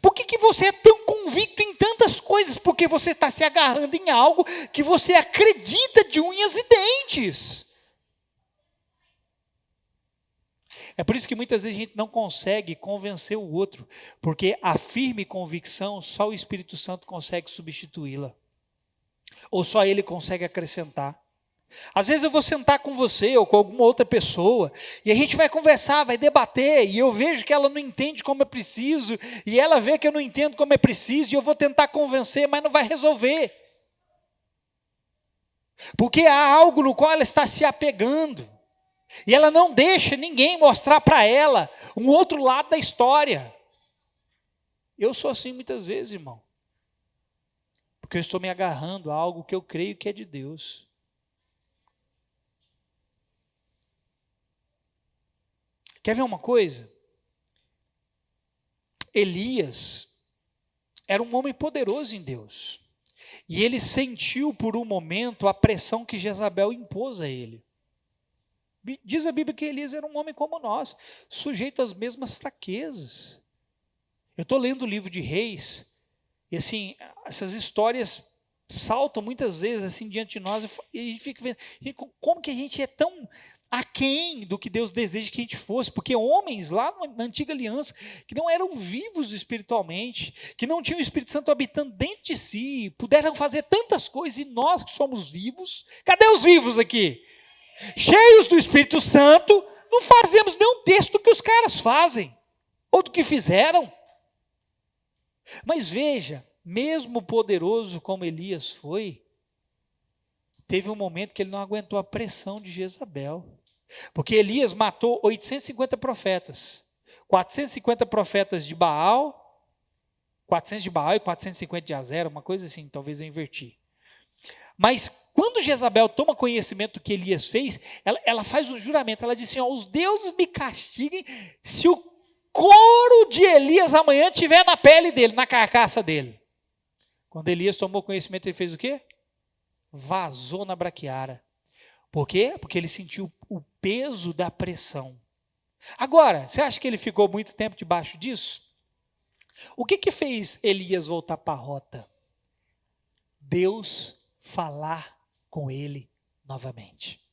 Por que você é tão convicto em tantas coisas? Porque você está se agarrando em algo que você acredita de unhas e dentes. É por isso que muitas vezes a gente não consegue convencer o outro, porque a firme convicção só o Espírito Santo consegue substituí-la. Ou só ele consegue acrescentar. Às vezes eu vou sentar com você ou com alguma outra pessoa e a gente vai conversar, vai debater e eu vejo que ela não entende como é preciso e ela vê que eu não entendo como é preciso e eu vou tentar convencer, mas não vai resolver. Porque há algo no qual ela está se apegando e ela não deixa ninguém mostrar para ela um outro lado da história. Eu sou assim muitas vezes, irmão, porque eu estou me agarrando a algo que eu creio que é de Deus. Quer ver uma coisa? Elias era um homem poderoso em Deus. E ele sentiu por um momento a pressão que Jezabel impôs a ele. Diz a Bíblia que Elias era um homem como nós, sujeito às mesmas fraquezas. Eu estou lendo o livro de Reis, e assim, essas histórias saltam muitas vezes assim diante de nós, e a gente fica vendo, como que a gente é tão aquém do que Deus deseja que a gente fosse, porque homens lá na antiga aliança, que não eram vivos espiritualmente, que não tinham o Espírito Santo habitando dentro de si, puderam fazer tantas coisas, e nós que somos vivos, cadê os vivos aqui? Cheios do Espírito Santo, não fazemos nenhum texto do que os caras fazem, ou do que fizeram. Mas veja, mesmo poderoso como Elias foi, teve um momento que ele não aguentou a pressão de Jezabel. Porque Elias matou 850 profetas. 450 profetas de Baal, 400 de Baal e 450 de Azera, uma coisa assim, talvez eu inverti. Mas quando Jezabel toma conhecimento do que Elias fez, ela faz um juramento, ela diz assim, os deuses me castiguem se o couro de Elias amanhã estiver na pele dele, na carcaça dele. Quando Elias tomou conhecimento, ele fez o quê? Vazou na braquiara. Por quê? Porque ele sentiu o peso da pressão. Agora, você acha que ele ficou muito tempo debaixo disso? O que fez Elias voltar para a rota? Deus falar com ele novamente.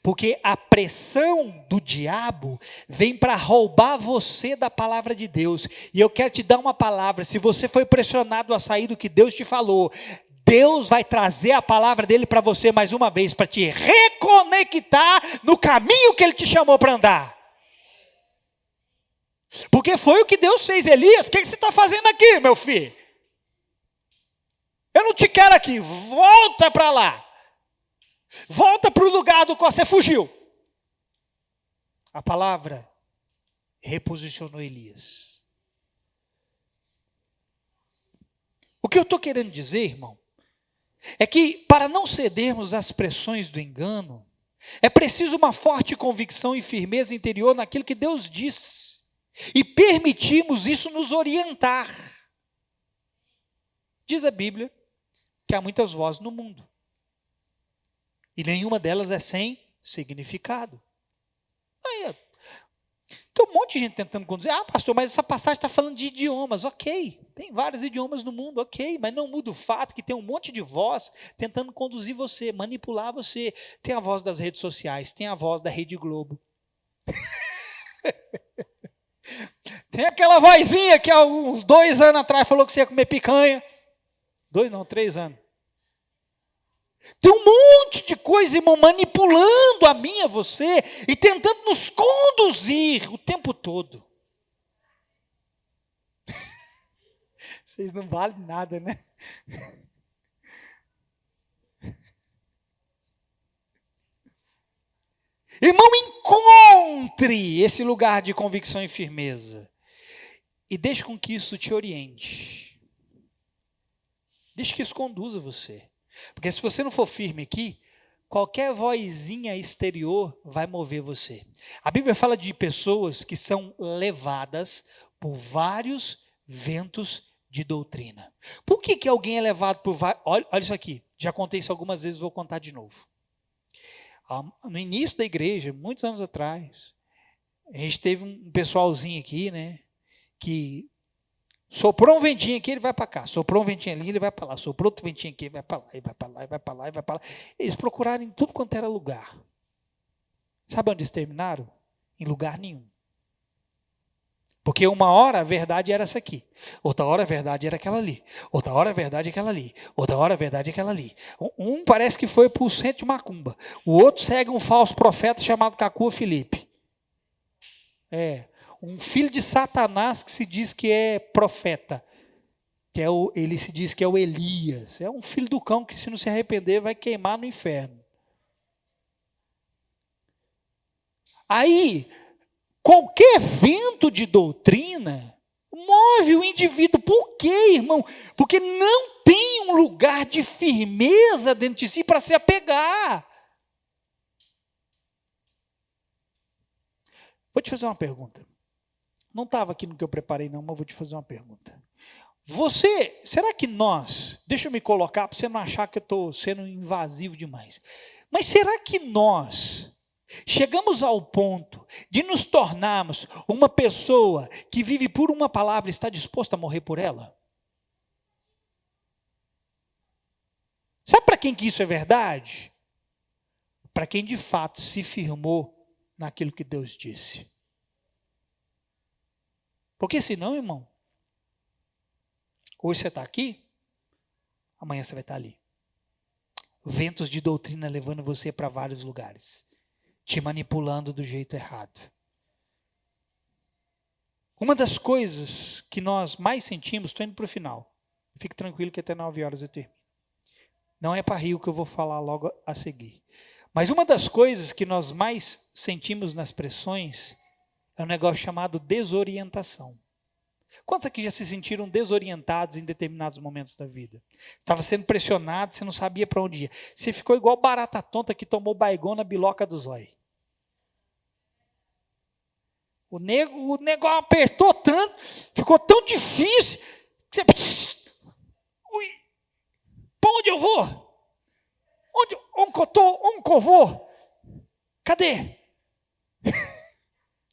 Porque a pressão do diabo vem para roubar você da palavra de Deus. E eu quero te dar uma palavra: se você foi pressionado a sair do que Deus te falou, Deus vai trazer a palavra dele para você mais uma vez, para te reconectar no caminho que ele te chamou para andar. Porque foi o que Deus fez. Elias, o que você está fazendo aqui, meu filho? Eu não te quero aqui, volta para lá. Volta para o lugar do qual você fugiu. A palavra reposicionou Elias. O que eu estou querendo dizer, irmão, é que para não cedermos às pressões do engano, é preciso uma forte convicção e firmeza interior naquilo que Deus diz, e permitirmos isso nos orientar. Diz a Bíblia que há muitas vozes no mundo, e nenhuma delas é sem significado. Aí, tem um monte de gente tentando conduzir. Pastor, mas essa passagem está falando de idiomas. Ok, tem vários idiomas no mundo, ok, mas não muda o fato que tem um monte de voz tentando conduzir você, manipular você. Tem a voz das redes sociais, tem a voz da Rede Globo. Tem aquela vozinha que há uns 2 anos atrás falou que você ia comer picanha. 2 não, 3 anos. Tem um monte de coisa, irmão, manipulando a mim, a você, e tentando nos conduzir o tempo todo. Vocês não valem nada, né? Irmão, encontre esse lugar de convicção e firmeza. E deixe com que isso te oriente. Deixe que isso conduza você. Porque se você não for firme aqui, qualquer vozinha exterior vai mover você. A Bíblia fala de pessoas que são levadas por vários ventos de doutrina. Por que alguém é levado por vários... Olha isso aqui, já contei isso algumas vezes, vou contar de novo. No início da igreja, muitos anos atrás, a gente teve um pessoalzinho aqui, né, que soprou um ventinho aqui, ele vai para cá. Soprou um ventinho ali, ele vai para lá. Soprou outro ventinho aqui, ele vai para lá, ele vai para lá, ele vai para lá, ele vai para lá. Eles procuraram em tudo quanto era lugar. Sabe onde eles terminaram? Em lugar nenhum. Porque uma hora a verdade era essa aqui. Outra hora a verdade era aquela ali. Outra hora a verdade é aquela ali. Outra hora a verdade é aquela ali. Um parece que foi para o centro de Macumba. O outro segue um falso profeta chamado Cacua Filipe. Um filho de Satanás que se diz que é profeta, ele se diz que é o Elias, é um filho do cão que se não se arrepender vai queimar no inferno. Aí, qualquer vento de doutrina move o indivíduo. Por quê, irmão? Porque não tem um lugar de firmeza dentro de si para se apegar. Vou te fazer uma pergunta. Não estava aqui no que eu preparei não, mas vou te fazer uma pergunta. Será que deixa eu me colocar para você não achar que eu estou sendo invasivo demais, mas será que nós chegamos ao ponto de nos tornarmos uma pessoa que vive por uma palavra e está disposta a morrer por ela? Sabe para quem que isso é verdade? Para quem de fato se firmou naquilo que Deus disse. Porque senão, irmão, hoje você está aqui, amanhã você vai estar ali. Ventos de doutrina levando você para vários lugares, te manipulando do jeito errado. Uma das coisas que nós mais sentimos, estou indo para o final, fique tranquilo que até 9 horas eu termino. Não é para rir o que eu vou falar logo a seguir. Mas uma das coisas que nós mais sentimos nas pressões é um negócio chamado desorientação. Quantos aqui já se sentiram desorientados em determinados momentos da vida? Estava sendo pressionado, você não sabia para onde ia. Você ficou igual barata tonta que tomou baigão na biloca do zóio. O nego apertou tanto, ficou tão difícil, que você... Ui, para onde eu vou? Onde que eu vou? Cadê?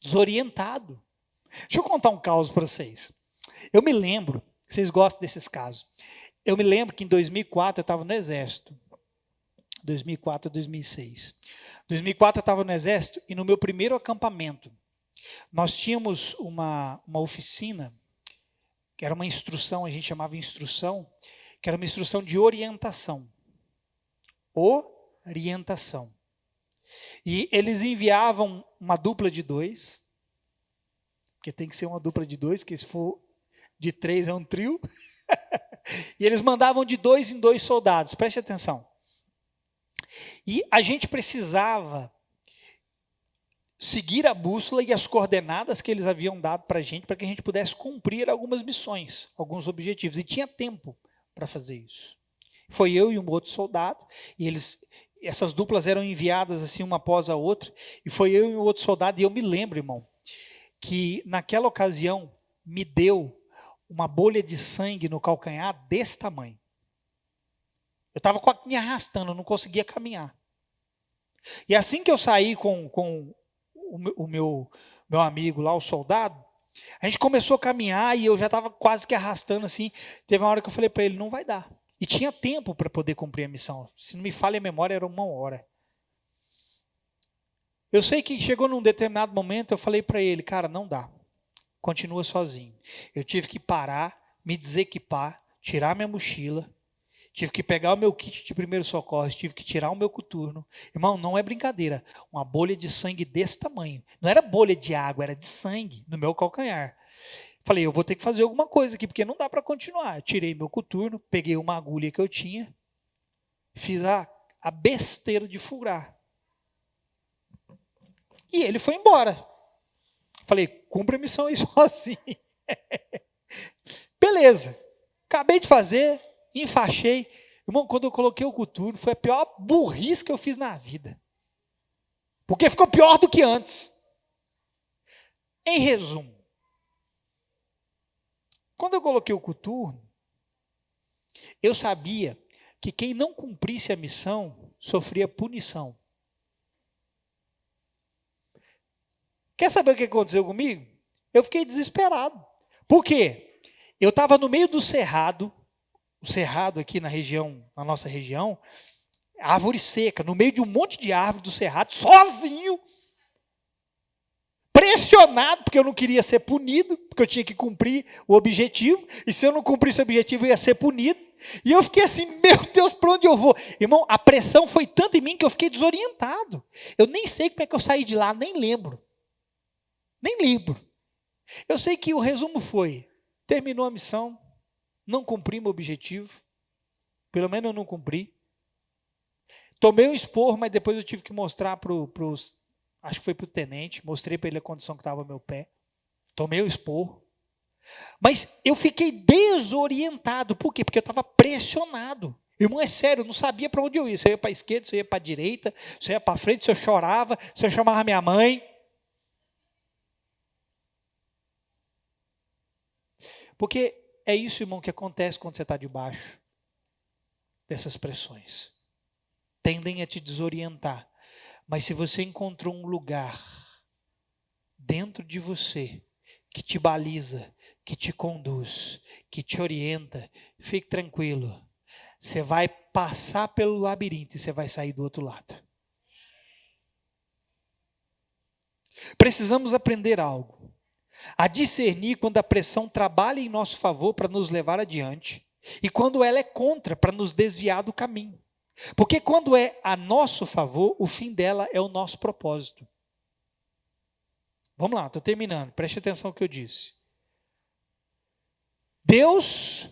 desorientado. Deixa eu contar um caos para vocês. Eu me lembro, vocês gostam desses casos. Eu me lembro que em 2004 eu estava no Exército. 2004 a 2006. 2004 eu estava no Exército e no meu primeiro acampamento, nós tínhamos uma oficina, que era uma instrução, a gente chamava instrução, que era uma instrução de orientação. Orientação. E eles enviavam uma dupla de 2, porque tem que ser uma dupla de 2, que se for de 3 é um trio. E eles mandavam de 2 em 2 soldados, preste atenção. E a gente precisava seguir a bússola e as coordenadas que eles haviam dado para a gente, para que a gente pudesse cumprir algumas missões, alguns objetivos. E tinha tempo para fazer isso. Foi eu e um outro soldado, e essas duplas eram enviadas assim uma após a outra, e foi eu e um outro soldado, e eu me lembro, irmão, que naquela ocasião me deu uma bolha de sangue no calcanhar desse tamanho. Eu estava me arrastando, eu não conseguia caminhar. E assim que eu saí com o meu amigo lá, o soldado, a gente começou a caminhar e eu já estava quase que arrastando assim. Teve uma hora que eu falei para ele, não vai dar. E tinha tempo para poder cumprir a missão. Se não me falha a memória, era 1 hora. Eu sei que chegou num determinado momento, eu falei para ele, cara, não dá. Continua sozinho. Eu tive que parar, me desequipar, tirar minha mochila, tive que pegar o meu kit de primeiros socorros, tive que tirar o meu coturno. Irmão, não é brincadeira. Uma bolha de sangue desse tamanho. Não era bolha de água, era de sangue no meu calcanhar. Falei, eu vou ter que fazer alguma coisa aqui, porque não dá para continuar. Eu tirei meu coturno, peguei uma agulha que eu tinha, fiz a besteira de furar. E ele foi embora. Falei, cumpre a missão aí sozinho. Beleza. Acabei de fazer, enfaixei. Irmão, quando eu coloquei o coturno, foi a pior burrice que eu fiz na vida. Porque ficou pior do que antes. Em resumo, quando eu coloquei o coturno, eu sabia que quem não cumprisse a missão sofria punição. Quer saber o que aconteceu comigo? Eu fiquei desesperado. Por quê? Eu estava no meio do cerrado, o cerrado aqui na nossa região, árvore seca, no meio de um monte de árvore do cerrado, sozinho, pressionado, porque eu não queria ser punido, porque eu tinha que cumprir o objetivo, e se eu não cumprisse o objetivo, eu ia ser punido. E eu fiquei assim, meu Deus, para onde eu vou? Irmão, a pressão foi tanto em mim que eu fiquei desorientado. Eu nem sei como é que eu saí de lá, nem lembro. Nem lembro. Eu sei que o resumo foi, terminou a missão, não cumpri meu objetivo, pelo menos eu não cumpri. Tomei um esporro, mas depois eu tive que mostrar acho que foi para o tenente, mostrei para ele a condição que estava meu pé. Tomei o esporro. Mas eu fiquei desorientado. Por quê? Porque eu estava pressionado. Irmão, é sério, eu não sabia para onde eu ia. Se eu ia para a esquerda, se eu ia para a direita, se eu ia para frente, se eu chorava, se eu chamava minha mãe. Porque é isso, irmão, que acontece quando você está debaixo dessas pressões. Tendem a te desorientar. Mas se você encontrou um lugar dentro de você que te baliza, que te conduz, que te orienta, fique tranquilo. Você vai passar pelo labirinto e você vai sair do outro lado. Precisamos aprender algo. A discernir quando a pressão trabalha em nosso favor para nos levar adiante e quando ela é contra para nos desviar do caminho. Porque quando é a nosso favor, o fim dela é o nosso propósito. Vamos lá, estou terminando, preste atenção no que eu disse. Deus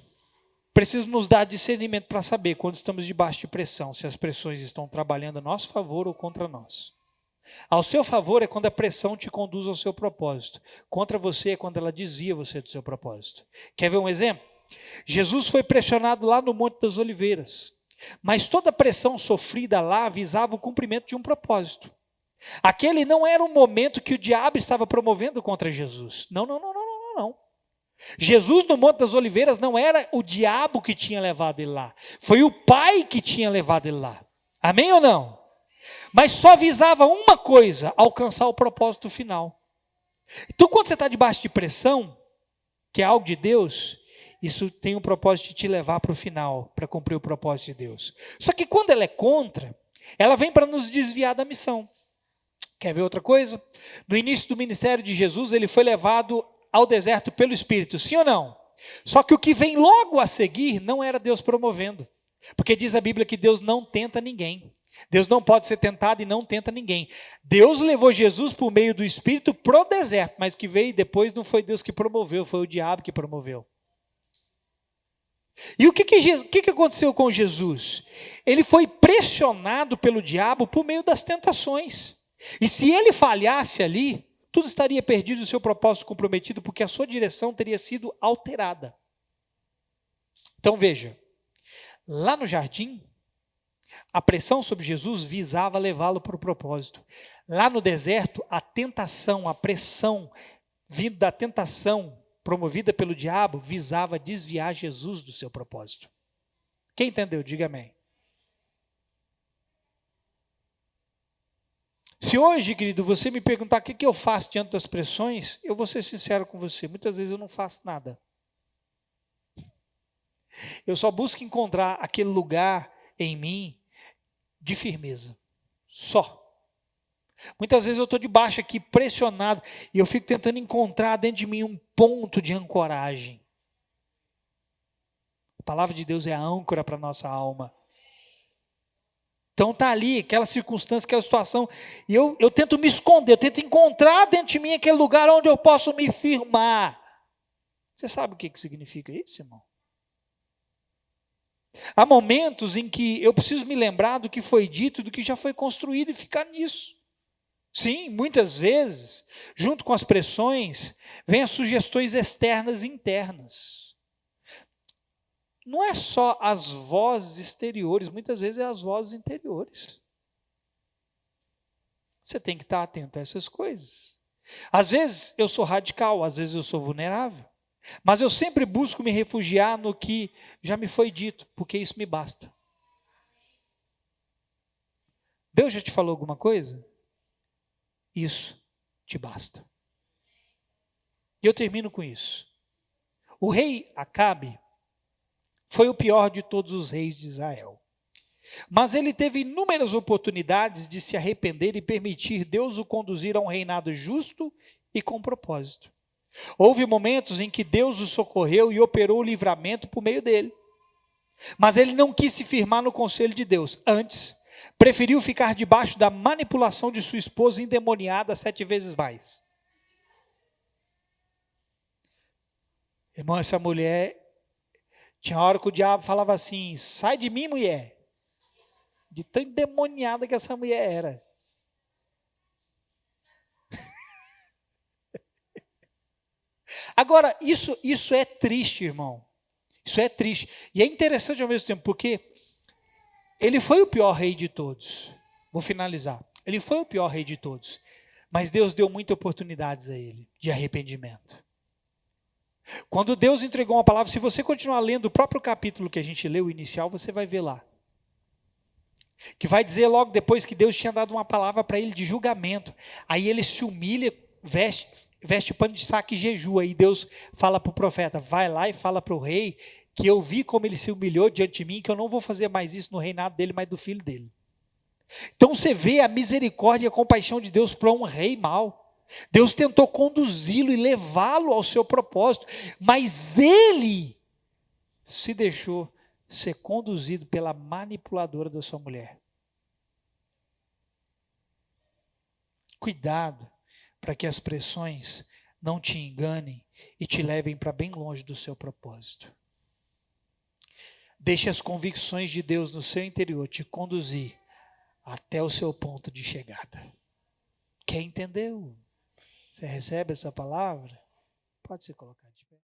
precisa nos dar discernimento para saber quando estamos debaixo de pressão, se as pressões estão trabalhando a nosso favor ou contra nós. Ao seu favor é quando a pressão te conduz ao seu propósito. Contra você é quando ela desvia você do seu propósito. Quer ver um exemplo? Jesus foi pressionado lá no Monte das Oliveiras. Mas toda a pressão sofrida lá visava o cumprimento de um propósito. Aquele não era um momento que o diabo estava promovendo contra Jesus. Não. Jesus no Monte das Oliveiras não era o diabo que tinha levado ele lá. Foi o Pai que tinha levado ele lá. Amém ou não? Mas só visava uma coisa, alcançar o propósito final. Então, quando você está debaixo de pressão, que é algo de Deus, isso tem o propósito de te levar para o final, para cumprir o propósito de Deus. Só que quando ela é contra, ela vem para nos desviar da missão. Quer ver outra coisa? No início do ministério de Jesus, ele foi levado ao deserto pelo Espírito, sim ou não? Só que o que vem logo a seguir não era Deus promovendo. Porque diz a Bíblia que Deus não tenta ninguém. Deus não pode ser tentado e não tenta ninguém. Deus levou Jesus por meio do Espírito pro deserto, mas que veio depois não foi Deus que promoveu, foi o diabo que promoveu. E o que aconteceu com Jesus? Ele foi pressionado pelo diabo por meio das tentações. E se ele falhasse ali, tudo estaria perdido e o seu propósito comprometido, porque a sua direção teria sido alterada. Então veja, lá no jardim, a pressão sobre Jesus visava levá-lo para o propósito. Lá no deserto, a tentação, a pressão vindo da tentação promovida pelo diabo, visava desviar Jesus do seu propósito. Quem entendeu? Diga amém. Se hoje, querido, você me perguntar o que eu faço diante das pressões, eu vou ser sincero com você, muitas vezes eu não faço nada. Eu só busco encontrar aquele lugar em mim de firmeza. Só. Muitas vezes eu estou debaixo aqui, pressionado, e eu fico tentando encontrar dentro de mim um ponto de ancoragem. A palavra de Deus é a âncora para a nossa alma. Então está ali, aquela circunstância, aquela situação, e eu tento me esconder, eu tento encontrar dentro de mim aquele lugar onde eu posso me firmar. Você sabe o que significa isso, irmão? Há momentos em que eu preciso me lembrar do que foi dito, do que já foi construído e ficar nisso. Sim, muitas vezes, junto com as pressões, vêm as sugestões externas e internas. Não é só as vozes exteriores, muitas vezes é as vozes interiores. Você tem que estar atento a essas coisas. Às vezes eu sou radical, às vezes eu sou vulnerável. Mas eu sempre busco me refugiar no que já me foi dito, porque isso me basta. Deus já te falou alguma coisa? Isso te basta. E eu termino com isso. O rei Acabe foi o pior de todos os reis de Israel. Mas ele teve inúmeras oportunidades de se arrepender e permitir Deus o conduzir a um reinado justo e com propósito. Houve momentos em que Deus o socorreu e operou o livramento por meio dele. Mas ele não quis se firmar no conselho de Deus. Antes, preferiu ficar debaixo da manipulação de sua esposa endemoniada 7 vezes mais. Irmão, essa mulher, tinha hora que o diabo falava assim: sai de mim, mulher. De tão endemoniada que essa mulher era. Agora, isso é triste, irmão. Isso é triste. E é interessante ao mesmo tempo, porque ele foi o pior rei de todos. Vou finalizar. Ele foi o pior rei de todos. Mas Deus deu muitas oportunidades a ele de arrependimento. Quando Deus entregou uma palavra, se você continuar lendo o próprio capítulo que a gente leu, o inicial, você vai ver lá. Que vai dizer logo depois que Deus tinha dado uma palavra para ele de julgamento. Aí ele se humilha, veste pano de saco e jejua. E Deus fala para o profeta: vai lá e fala para o rei que eu vi como ele se humilhou diante de mim, que eu não vou fazer mais isso no reinado dele, mas do filho dele. Então você vê a misericórdia e a compaixão de Deus para um rei mau. Deus tentou conduzi-lo e levá-lo ao seu propósito, mas ele se deixou ser conduzido pela manipuladora da sua mulher. Cuidado para que as pressões não te enganem e te levem para bem longe do seu propósito. Deixe as convicções de Deus no seu interior te conduzir até o seu ponto de chegada. Quem entendeu? Você recebe essa palavra? Pode se colocar de pé.